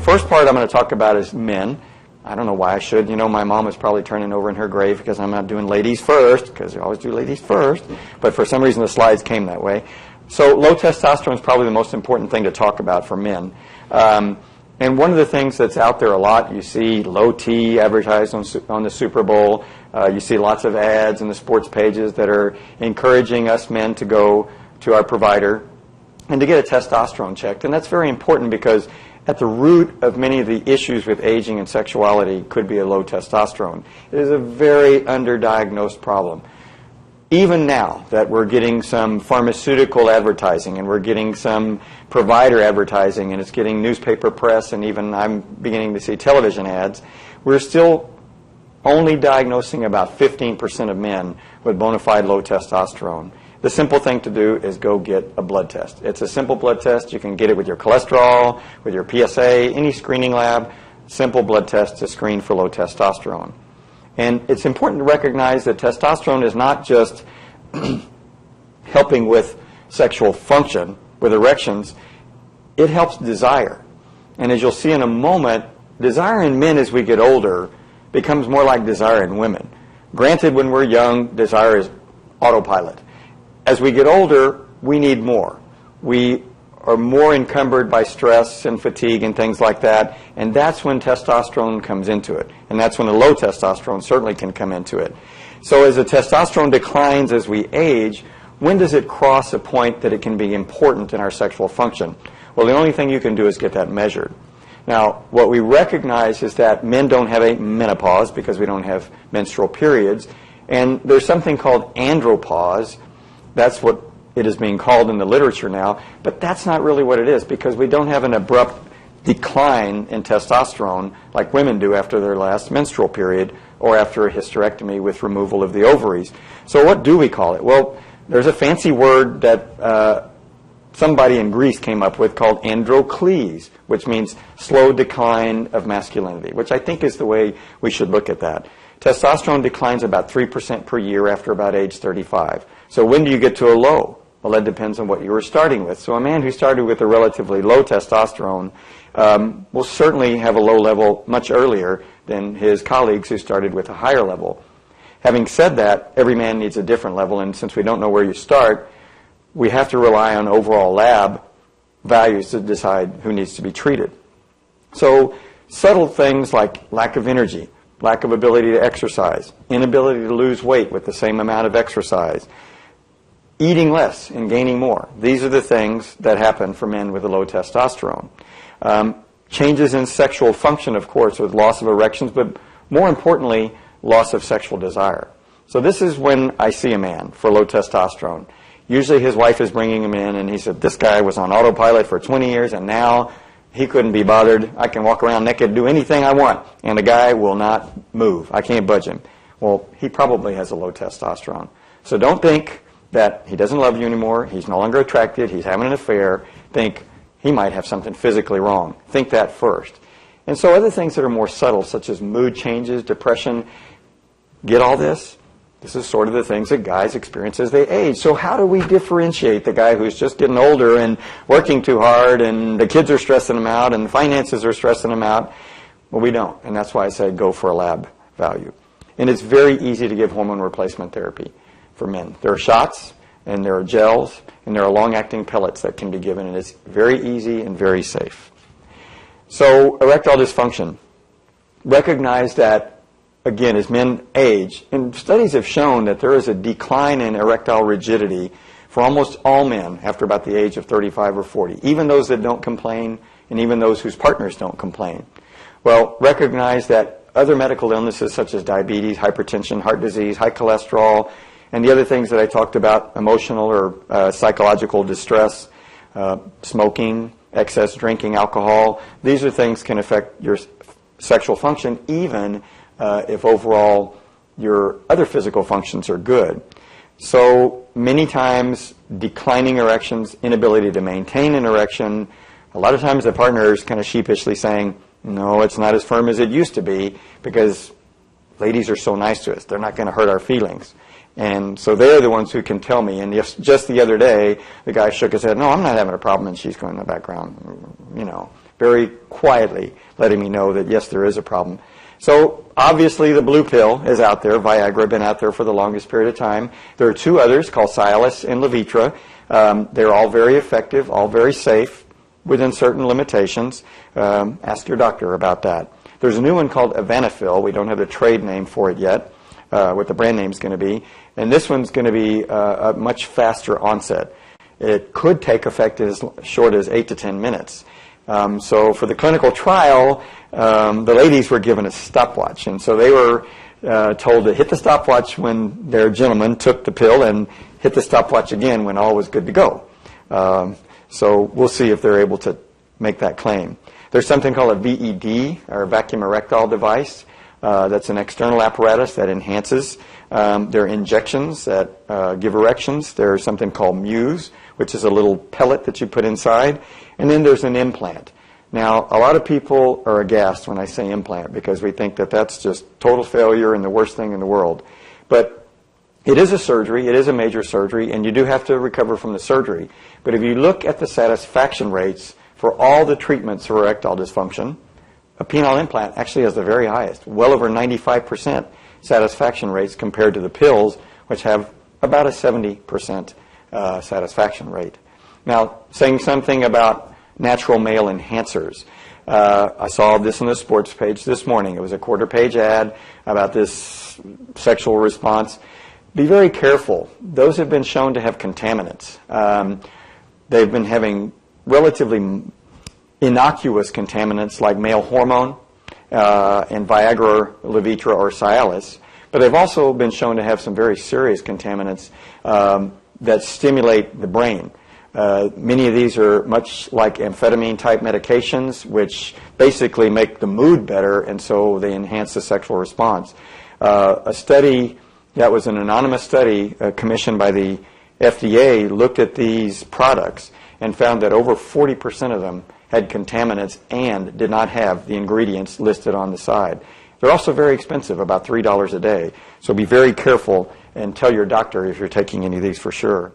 first part I'm going to talk about is men. I don't know why I should. You know, my mom is probably turning over in her grave because I'm not doing ladies first, because you always do ladies first. But for some reason the slides came that way. So low testosterone is probably the most important thing to talk about for men. And one of the things that's out there a lot, you see low T advertised on the Super Bowl. You see lots of ads in the sports pages that are encouraging us men to go to our provider and to get a testosterone checked. And that's very important because at the root of many of the issues with aging and sexuality could be a low testosterone. It is a very underdiagnosed problem. Even now that we're getting some pharmaceutical advertising and we're getting some provider advertising and it's getting newspaper press and even I'm beginning to see television ads, we're still only diagnosing about 15% of men with bona fide low testosterone. The simple thing to do is go get a blood test. It's a simple blood test. You can get it with your cholesterol, with your PSA, any screening lab, simple blood test to screen for low testosterone. And it's important to recognize that testosterone is not just helping with sexual function, with erections. It helps desire. And as you'll see in a moment, desire in men as we get older becomes more like desire in women. Granted, when we're young, desire is autopilot. As we get older, we need more. We are more encumbered by stress and fatigue and things like that, and that's when testosterone comes into it. And that's when a low testosterone certainly can come into it. So as the testosterone declines as we age, when does it cross a point that it can be important in our sexual function? Well, the only thing you can do is get that measured. Now, what we recognize is that men don't have a menopause because we don't have menstrual periods, and there's something called andropause. That's what it is being called in the literature now, but that's not really what it is because we don't have an abrupt decline in testosterone like women do after their last menstrual period or after a hysterectomy with removal of the ovaries. So what do we call it? Well, there's a fancy word that somebody in Greece came up with called androcles, which means slow decline of masculinity, which I think is the way we should look at that. Testosterone declines about 3% per year after about age 35. So when do you get to a low? Well, that depends on what you were starting with. So a man who started with a relatively low testosterone will certainly have a low level much earlier than his colleagues who started with a higher level. Having said that, every man needs a different level, and since we don't know where you start, we have to rely on overall lab values to decide who needs to be treated. So subtle things like lack of energy, lack of ability to exercise, inability to lose weight with the same amount of exercise, eating less and gaining more. These are the things that happen for men with a low testosterone. Changes in sexual function, of course, with loss of erections, but more importantly, loss of sexual desire. So this is when I see a man for low testosterone. Usually his wife is bringing him in and he said, this guy was on autopilot for 20 years and now he couldn't be bothered. I can walk around naked, do anything I want, and the guy will not move. I can't budge him. Well, he probably has a low testosterone. So don't think that he doesn't love you anymore, he's no longer attracted, he's having an affair. Think he might have something physically wrong. Think that first. And so other things that are more subtle, such as mood changes, depression, get all this? This is sort of the things that guys experience as they age. So how do we differentiate the guy who's just getting older and working too hard and the kids are stressing him out and the finances are stressing him out? Well, we don't. And that's why I said go for a lab value. And it's very easy to give hormone replacement therapy for men. There are shots and there are gels and there are long-acting pellets that can be given, and it's very easy and very safe. So erectile dysfunction. Recognize that, again, as men age, and studies have shown that there is a decline in erectile rigidity for almost all men after about the age of 35 or 40, even those that don't complain and even those whose partners don't complain. Well, recognize that other medical illnesses such as diabetes, hypertension, heart disease, high cholesterol, and the other things that I talked about, emotional or psychological distress, smoking, excess drinking, alcohol, these are things can affect your sexual function even if overall your other physical functions are good. So many times declining erections, inability to maintain an erection, a lot of times the partner is kind of sheepishly saying, no, it's not as firm as it used to be because ladies are so nice to us. They're not going to hurt our feelings. And so they're the ones who can tell me. And just the other day, the guy shook his head, no, I'm not having a problem. And she's going in the background, you know, very quietly letting me know that, yes, there is a problem. So obviously the blue pill is out there. Viagra been out there for the longest period of time. There are two others called Cialis and Hlavinka. They're all very effective, all very safe within certain limitations. Ask your doctor about that. There's a new one called Evenafil. We don't have the trade name for it yet, what the brand name is going to be. And this one's going to be a much faster onset. It could take effect as short as 8 to 10 minutes. So for the clinical trial, the ladies were given a stopwatch. And so they were told to hit the stopwatch when their gentleman took the pill and hit the stopwatch again when all was good to go. So we'll see if they're able to make that claim. There's something called a VED, or vacuum erectile device. That's an external apparatus that enhances. There are injections that give erections. There's something called Muse, which is a little pellet that you put inside. And then there's an implant. Now, a lot of people are aghast when I say implant because we think that that's just total failure and the worst thing in the world. But it is a surgery. It is a major surgery, and you do have to recover from the surgery. But if you look at the satisfaction rates for all the treatments for erectile dysfunction, a penile implant actually has the very highest, well over 95% satisfaction rates compared to the pills, which have about a 70% satisfaction rate. Now, saying something about natural male enhancers. I saw this on the sports page this morning. It was a quarter-page ad about this sexual response. Be very careful. Those have been shown to have contaminants. They've been having relatively innocuous contaminants like male hormone and Viagra, Hlavinka, or Cialis. But they've also been shown to have some very serious contaminants that stimulate the brain. Many of these are much like amphetamine-type medications, which basically make the mood better, and so they enhance the sexual response. A study that was an anonymous study commissioned by the FDA looked at these products and found that over 40% of them had contaminants and did not have the ingredients listed on the side. They're also very expensive, about $3 a day. So be very careful and tell your doctor if you're taking any of these for sure.